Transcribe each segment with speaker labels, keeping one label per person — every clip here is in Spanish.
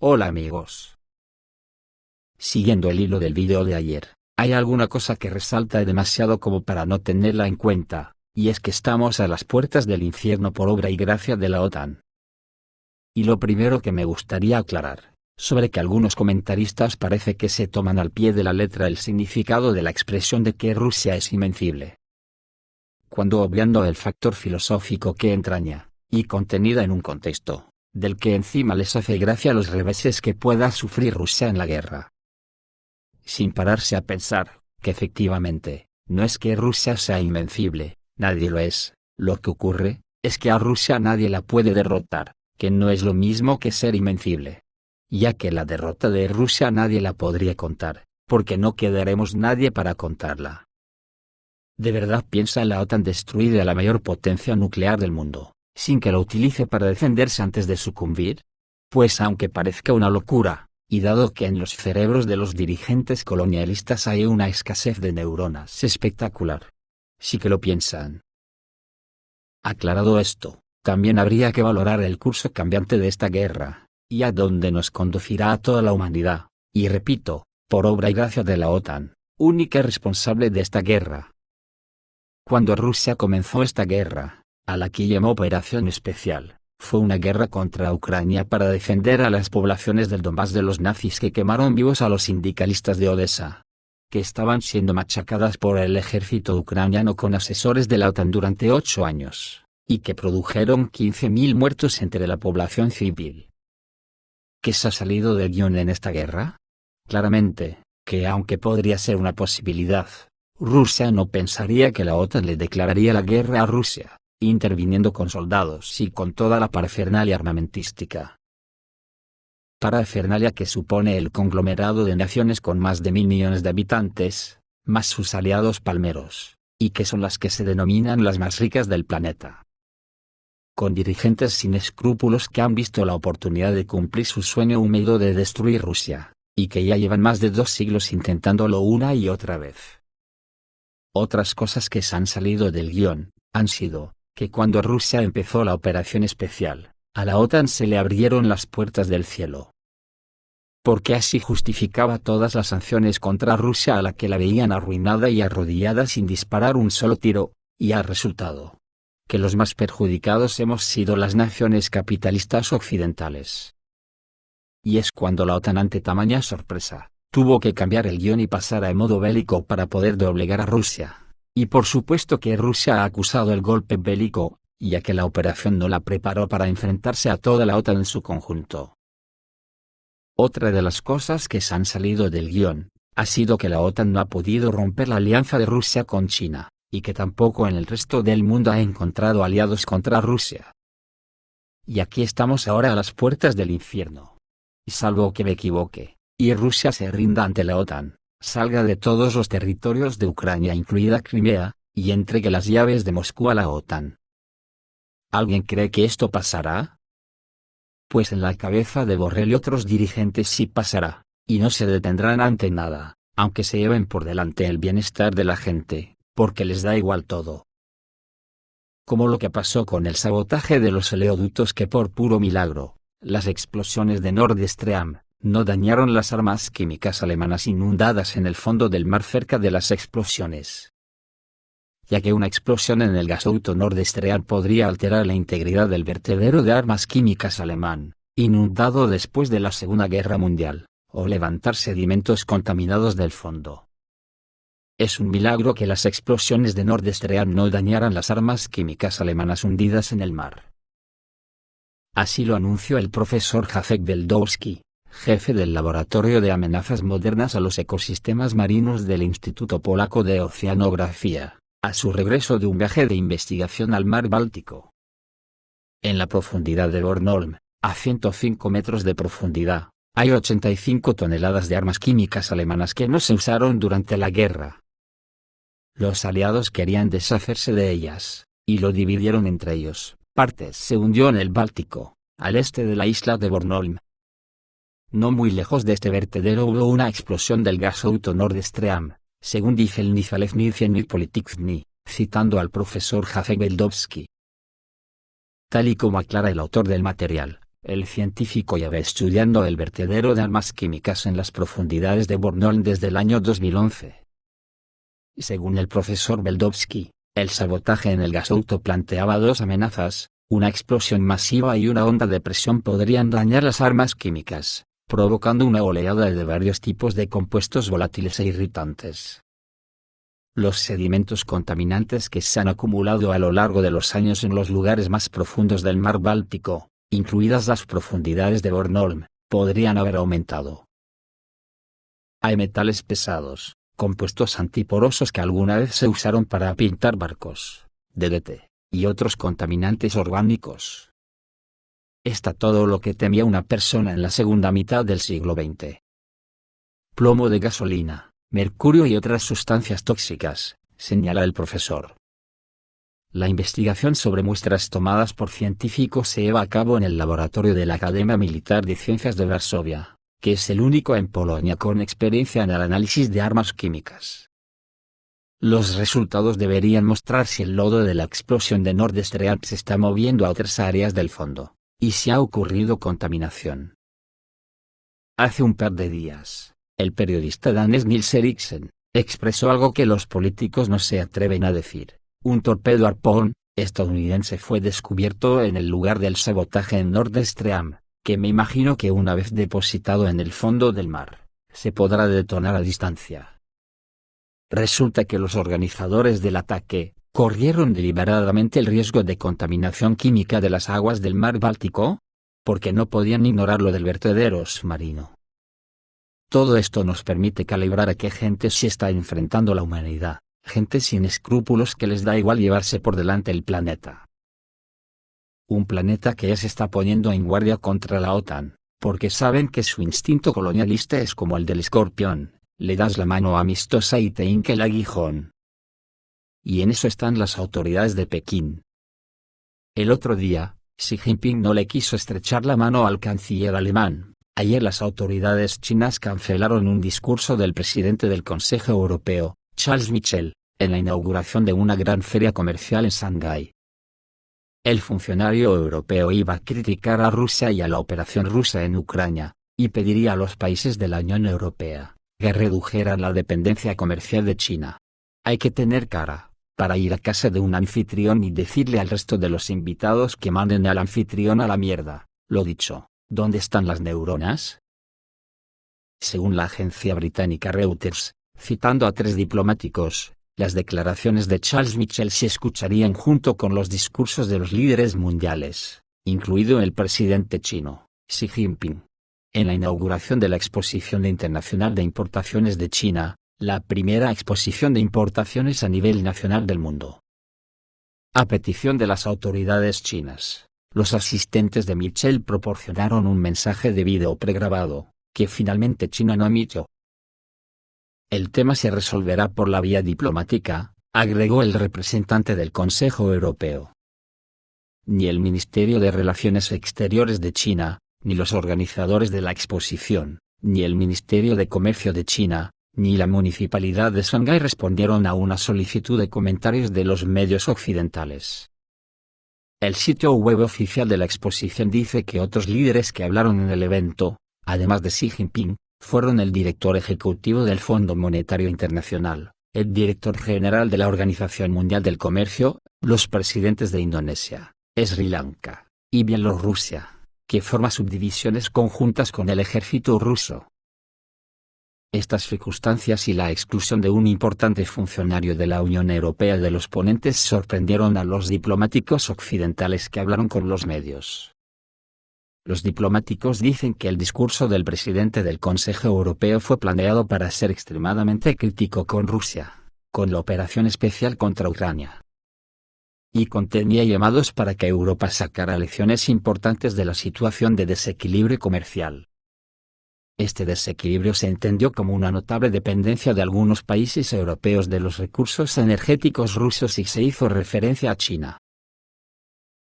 Speaker 1: Hola amigos. Siguiendo el hilo del video de ayer, hay alguna cosa que resalta demasiado como para no tenerla en cuenta, y es que estamos a las puertas del infierno por obra y gracia de la OTAN. Y lo primero que me gustaría aclarar, sobre que algunos comentaristas parece que se toman al pie de la letra el significado de la expresión de que Rusia es invencible. Cuando obviando el factor filosófico que entraña, y contenida en un contexto, del que encima les hace gracia los reveses que pueda sufrir Rusia en la guerra. Sin pararse a pensar, que efectivamente, no es que Rusia sea invencible, nadie lo es, lo que ocurre, es que a Rusia nadie la puede derrotar, que no es lo mismo que ser invencible. Ya que la derrota de Rusia nadie la podría contar, porque no quedaremos nadie para contarla. ¿De verdad piensa la OTAN destruir a la mayor potencia nuclear del mundo, sin que la utilice para defenderse antes de sucumbir? Pues aunque parezca una locura, y dado que en los cerebros de los dirigentes colonialistas hay una escasez de neuronas espectacular, sí que lo piensan. Aclarado esto, también habría que valorar el curso cambiante de esta guerra, y a dónde nos conducirá a toda la humanidad, y repito, por obra y gracia de la OTAN, única responsable de esta guerra. Cuando Rusia comenzó esta guerra, a la que llamó Operación Especial, fue una guerra contra Ucrania para defender a las poblaciones del Donbass de los nazis que quemaron vivos a los sindicalistas de Odessa, que estaban siendo machacadas por el ejército ucraniano con asesores de la OTAN durante 8 años, y que produjeron 15.000 muertos entre la población civil. ¿Qué se ha salido del guión en esta guerra? Claramente, que aunque podría ser una posibilidad, Rusia no pensaría que la OTAN le declararía la guerra a Rusia, interviniendo con soldados y con toda la parafernalia armamentística. Parafernalia que supone el conglomerado de naciones con más de 1.000 millones de habitantes, más sus aliados palmeros, y que son las que se denominan las más ricas del planeta. Con dirigentes sin escrúpulos que han visto la oportunidad de cumplir su sueño húmedo de destruir Rusia, y que ya llevan más de 2 siglos intentándolo una y otra vez. Otras cosas que se han salido del guión, han sido, que cuando Rusia empezó la operación especial, a la OTAN se le abrieron las puertas del cielo. Porque así justificaba todas las sanciones contra Rusia a la que la veían arruinada y arrodillada sin disparar un solo tiro, y ha resultado que los más perjudicados hemos sido las naciones capitalistas occidentales. Y es cuando la OTAN ante tamaña sorpresa, tuvo que cambiar el guión y pasar a modo bélico para poder doblegar a Rusia. Y por supuesto que Rusia ha acusado el golpe bélico, ya que la operación no la preparó para enfrentarse a toda la OTAN en su conjunto. Otra de las cosas que se han salido del guión, ha sido que la OTAN no ha podido romper la alianza de Rusia con China, y que tampoco en el resto del mundo ha encontrado aliados contra Rusia. Y aquí estamos ahora a las puertas del infierno. Y salvo que me equivoque, y Rusia se rinda ante la OTAN, salga de todos los territorios de Ucrania incluida Crimea, y entregue las llaves de Moscú a la OTAN. ¿Alguien cree que esto pasará? Pues en la cabeza de Borrell y otros dirigentes sí pasará, y no se detendrán ante nada, aunque se lleven por delante el bienestar de la gente, porque les da igual todo. Como lo que pasó con el sabotaje de los oleoductos que por puro milagro, las explosiones de Nord Stream, no dañaron las armas químicas alemanas inundadas en el fondo del mar cerca de las explosiones. Ya que una explosión en el gasoducto Nord Stream podría alterar la integridad del vertedero de armas químicas alemán, inundado después de la Segunda Guerra Mundial, o levantar sedimentos contaminados del fondo. Es un milagro que las explosiones de Nord Stream no dañaran las armas químicas alemanas hundidas en el mar. Así lo anunció el profesor Jacek Beldowski, jefe del Laboratorio de Amenazas Modernas a los Ecosistemas Marinos del Instituto Polaco de Oceanografía, a su regreso de un viaje de investigación al mar Báltico. En la profundidad de Bornholm, a 105 metros de profundidad, hay 85 toneladas de armas químicas alemanas que no se usaron durante la guerra. Los aliados querían deshacerse de ellas, y lo dividieron entre ellos. Partes se hundió en el Báltico, al este de la isla de Bornholm. No muy lejos de este vertedero hubo una explosión del gasoducto Nord Stream, según dice el Nizalevny Politicsny, citando al profesor Jacek Beldowski. Tal y como aclara el autor del material, El científico lleva estudiando el vertedero de armas químicas en las profundidades de Bornholm desde el año 2011. Según el profesor Beldowski, el sabotaje en el gasoducto planteaba dos amenazas: una explosión masiva y una onda de presión podrían dañar las armas químicas, provocando una oleada de varios tipos de compuestos volátiles e irritantes. Los sedimentos contaminantes que se han acumulado a lo largo de los años en los lugares más profundos del mar Báltico, incluidas las profundidades de Bornholm, podrían haber aumentado. Hay metales pesados, compuestos antiporosos que alguna vez se usaron para pintar barcos, DDT, y otros contaminantes orgánicos. Está todo lo que temía una persona en la segunda mitad del siglo XX. Plomo de gasolina, mercurio y otras sustancias tóxicas, señala el profesor. La investigación sobre muestras tomadas por científicos se lleva a cabo en el laboratorio de la Academia Militar de Ciencias de Varsovia, que es el único en Polonia con experiencia en el análisis de armas químicas. Los resultados deberían mostrar si el lodo de la explosión de Nord Stream se está moviendo a otras áreas del fondo, y si ha ocurrido contaminación. Hace un par de días, el periodista danés Nils Eriksen expresó algo que los políticos no se atreven a decir: un torpedo Harpoon estadounidense fue descubierto en el lugar del sabotaje en Nord Stream, que me imagino que una vez depositado en el fondo del mar, se podrá detonar a distancia. Resulta que los organizadores del ataque corrieron deliberadamente el riesgo de contaminación química de las aguas del mar Báltico, porque no podían ignorar lo del vertedero submarino. Todo esto nos permite calibrar a qué gente se está enfrentando la humanidad, gente sin escrúpulos que les da igual llevarse por delante el planeta. Un planeta que ya se está poniendo en guardia contra la OTAN, porque saben que su instinto colonialista es como el del escorpión: le das la mano amistosa y te hinca el aguijón. Y en eso están las autoridades de Pekín. El otro día, Xi Jinping no le quiso estrechar la mano al canciller alemán. Ayer las autoridades chinas cancelaron un discurso del presidente del Consejo Europeo, Charles Michel, en la inauguración de una gran feria comercial en Shanghái. El funcionario europeo iba a criticar a Rusia y a la operación rusa en Ucrania, y pediría a los países de la Unión Europea que redujeran la dependencia comercial de China. Hay que tener cara para ir a casa de un anfitrión y decirle al resto de los invitados que manden al anfitrión a la mierda. Lo dicho, ¿dónde están las neuronas? Según la agencia británica Reuters, citando a 3 diplomáticos, las declaraciones de Charles Michel se escucharían junto con los discursos de los líderes mundiales, incluido el presidente chino, Xi Jinping, en la inauguración de la Exposición Internacional de Importaciones de China, la primera exposición de importaciones a nivel nacional del mundo. A petición de las autoridades chinas, los asistentes de Michel proporcionaron un mensaje de vídeo pregrabado, que finalmente China no emitió. El tema se resolverá por la vía diplomática, agregó el representante del Consejo Europeo. Ni el Ministerio de Relaciones Exteriores de China, ni los organizadores de la exposición, ni el Ministerio de Comercio de China, ni la Municipalidad de Shanghái respondieron a una solicitud de comentarios de los medios occidentales. El sitio web oficial de la exposición dice que otros líderes que hablaron en el evento, además de Xi Jinping, fueron el director ejecutivo del Fondo Monetario Internacional, el director general de la Organización Mundial del Comercio, los presidentes de Indonesia, Sri Lanka y Bielorrusia, que forma subdivisiones conjuntas con el ejército ruso. Estas circunstancias y la exclusión de un importante funcionario de la Unión Europea de los ponentes sorprendieron a los diplomáticos occidentales que hablaron con los medios. Los diplomáticos dicen que el discurso del presidente del Consejo Europeo fue planeado para ser extremadamente crítico con Rusia, con la operación especial contra Ucrania, y contenía llamados para que Europa sacara lecciones importantes de la situación de desequilibrio comercial. Este desequilibrio se entendió como una notable dependencia de algunos países europeos de los recursos energéticos rusos y se hizo referencia a China.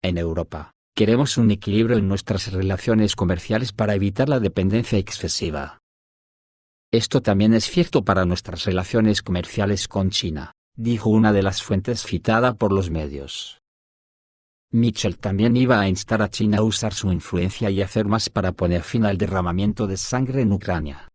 Speaker 1: En Europa, queremos un equilibrio en nuestras relaciones comerciales para evitar la dependencia excesiva. Esto también es cierto para nuestras relaciones comerciales con China, dijo una de las fuentes citada por los medios. Mitchell también iba a instar a China a usar su influencia y hacer más para poner fin al derramamiento de sangre en Ucrania.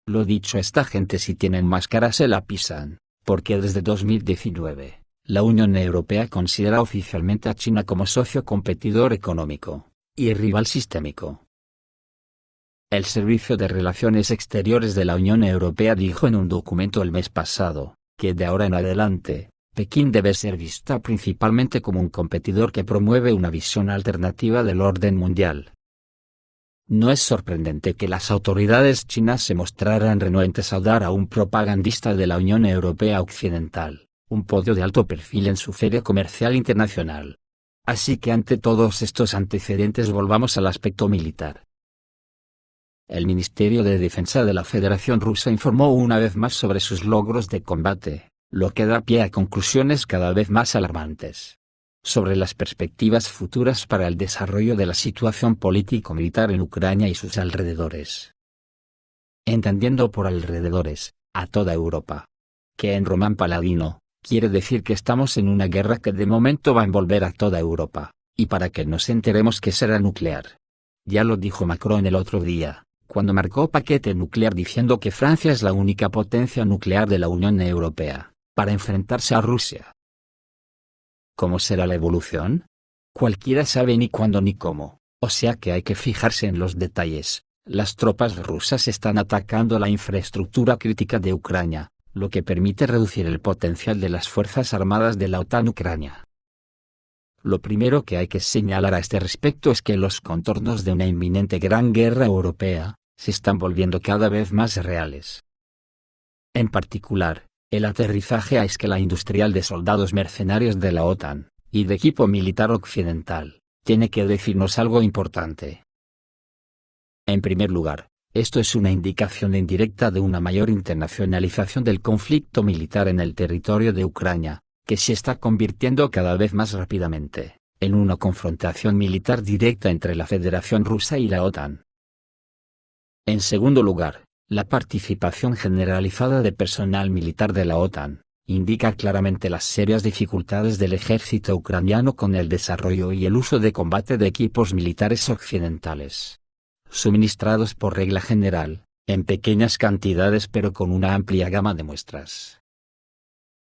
Speaker 1: Lo dicho, esta gente si tienen más cara se la pisan, porque desde 2019, la Unión Europea considera oficialmente a China como socio competidor económico y rival sistémico. El Servicio de Relaciones Exteriores de la Unión Europea dijo en un documento el mes pasado, que de ahora en adelante, Pekín debe ser vista principalmente como un competidor que promueve una visión alternativa del orden mundial. No es sorprendente que las autoridades chinas se mostraran renuentes a dar a un propagandista de la Unión Europea Occidental un podio de alto perfil en su feria comercial internacional. Así que ante todos estos antecedentes volvamos al aspecto militar. El Ministerio de Defensa de la Federación Rusa informó una vez más sobre sus logros de combate, lo que da pie a conclusiones cada vez más alarmantes sobre las perspectivas futuras para el desarrollo de la situación político-militar en Ucrania y sus alrededores. Entendiendo por alrededores, a toda Europa, que en román paladino, quiere decir que estamos en una guerra que de momento va a envolver a toda Europa, y para que nos enteremos que será nuclear. Ya lo dijo Macron el otro día, cuando marcó paquete nuclear diciendo que Francia es la única potencia nuclear de la Unión Europea, para enfrentarse a Rusia. ¿Cómo será la evolución? Cualquiera sabe ni cuándo ni cómo, o sea que hay que fijarse en los detalles. Las tropas rusas están atacando la infraestructura crítica de Ucrania, lo que permite reducir el potencial de las Fuerzas Armadas de la OTAN Ucrania. Lo primero que hay que señalar a este respecto es que los contornos de una inminente gran guerra europea se están volviendo cada vez más reales. En particular, el aterrizaje a escala industrial de soldados mercenarios de la OTAN y de equipo militar occidental tiene que decirnos algo importante. En primer lugar, esto es una indicación indirecta de una mayor internacionalización del conflicto militar en el territorio de Ucrania, que se está convirtiendo cada vez más rápidamente en una confrontación militar directa entre la Federación Rusa y la OTAN. En segundo lugar, la participación generalizada de personal militar de la OTAN indica claramente las serias dificultades del ejército ucraniano con el desarrollo y el uso de combate de equipos militares occidentales, suministrados por regla general, en pequeñas cantidades pero con una amplia gama de muestras.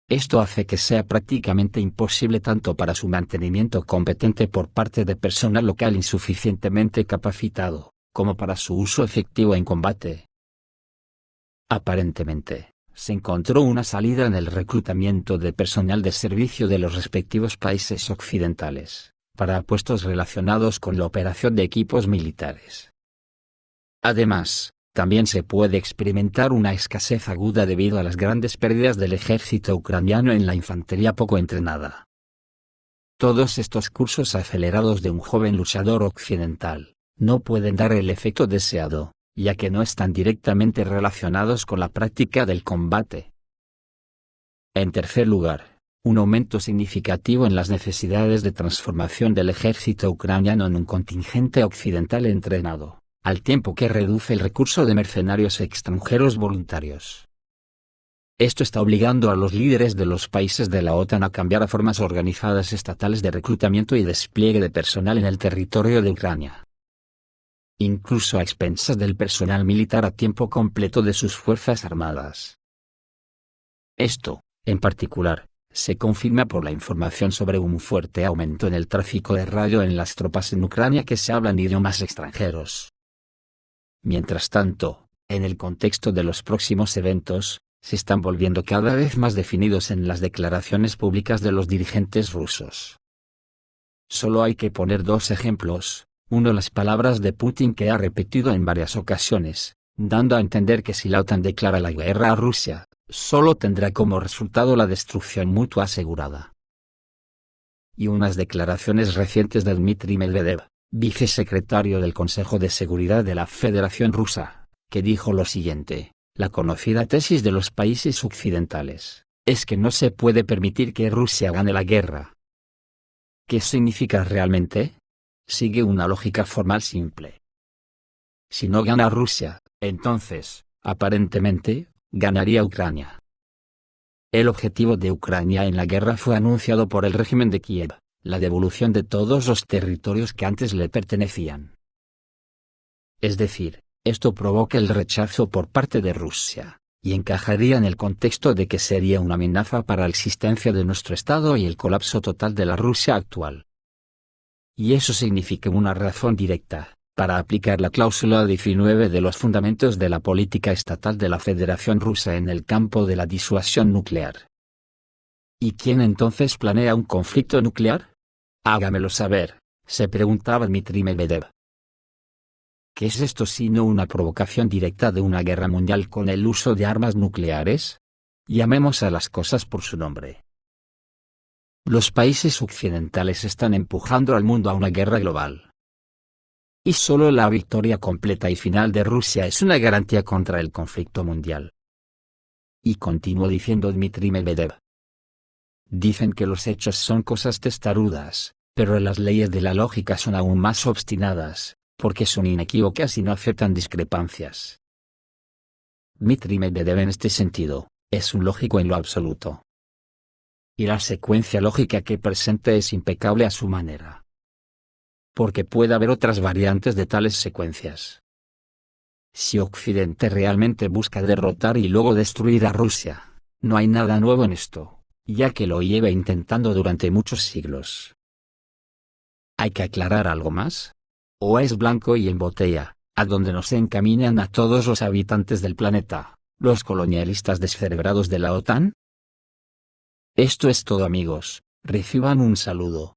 Speaker 1: Esto hace que sea prácticamente imposible tanto para su mantenimiento competente por parte de personal local insuficientemente capacitado, como para su uso efectivo en combate. Aparentemente, se encontró una salida en el reclutamiento de personal de servicio de los respectivos países occidentales, para puestos relacionados con la operación de equipos militares. Además, también se puede experimentar una escasez aguda debido a las grandes pérdidas del ejército ucraniano en la infantería poco entrenada. Todos estos cursos acelerados de un joven luchador occidental no pueden dar el efecto deseado, ya que no están directamente relacionados con la práctica del combate. En tercer lugar, un aumento significativo en las necesidades de transformación del ejército ucraniano en un contingente occidental entrenado, al tiempo que reduce el recurso de mercenarios extranjeros voluntarios. Esto está obligando a los líderes de los países de la OTAN a cambiar a formas organizadas estatales de reclutamiento y despliegue de personal en el territorio de Ucrania, incluso a expensas del personal militar a tiempo completo de sus fuerzas armadas. Esto, en particular, se confirma por la información sobre un fuerte aumento en el tráfico de radio en las tropas en Ucrania que se hablan idiomas extranjeros. Mientras tanto, en el contexto de los próximos eventos, se están volviendo cada vez más definidos en las declaraciones públicas de los dirigentes rusos. Solo hay que poner dos ejemplos. Uno, las palabras de Putin que ha repetido en varias ocasiones, dando a entender que si la OTAN declara la guerra a Rusia, solo tendrá como resultado la destrucción mutua asegurada. Y unas declaraciones recientes de Dmitry Medvedev, vicesecretario del Consejo de Seguridad de la Federación Rusa, que dijo lo siguiente: la conocida tesis de los países occidentales es que no se puede permitir que Rusia gane la guerra. ¿Qué significa realmente? Sigue una lógica formal simple. Si no gana Rusia, entonces, aparentemente, ganaría Ucrania. El objetivo de Ucrania en la guerra fue anunciado por el régimen de Kiev, la devolución de todos los territorios que antes le pertenecían. Es decir, esto provoca el rechazo por parte de Rusia, y encajaría en el contexto de que sería una amenaza para la existencia de nuestro Estado y el colapso total de la Rusia actual. Y eso significa una razón directa para aplicar la cláusula 19 de los fundamentos de la política estatal de la Federación Rusa en el campo de la disuasión nuclear. ¿Y quién entonces planea un conflicto nuclear? Hágamelo saber, se preguntaba Dmitry Medvedev. ¿Qué es esto sino una provocación directa de una guerra mundial con el uso de armas nucleares? Llamemos a las cosas por su nombre. Los países occidentales están empujando al mundo a una guerra global. Y solo la victoria completa y final de Rusia es una garantía contra el conflicto mundial. Y continuó diciendo Dmitry Medvedev. Dicen que los hechos son cosas testarudas, pero las leyes de la lógica son aún más obstinadas, porque son inequívocas y no aceptan discrepancias. Dmitry Medvedev en este sentido, es un lógico en lo absoluto. Y la secuencia lógica que presenta es impecable a su manera. Porque puede haber otras variantes de tales secuencias. Si Occidente realmente busca derrotar y luego destruir a Rusia, no hay nada nuevo en esto, ya que lo lleva intentando durante muchos siglos. ¿Hay que aclarar algo más? ¿O es blanco y en botella, a donde nos encaminan a todos los habitantes del planeta, los colonialistas descerebrados de la OTAN? Esto es todo, amigos, reciban un saludo.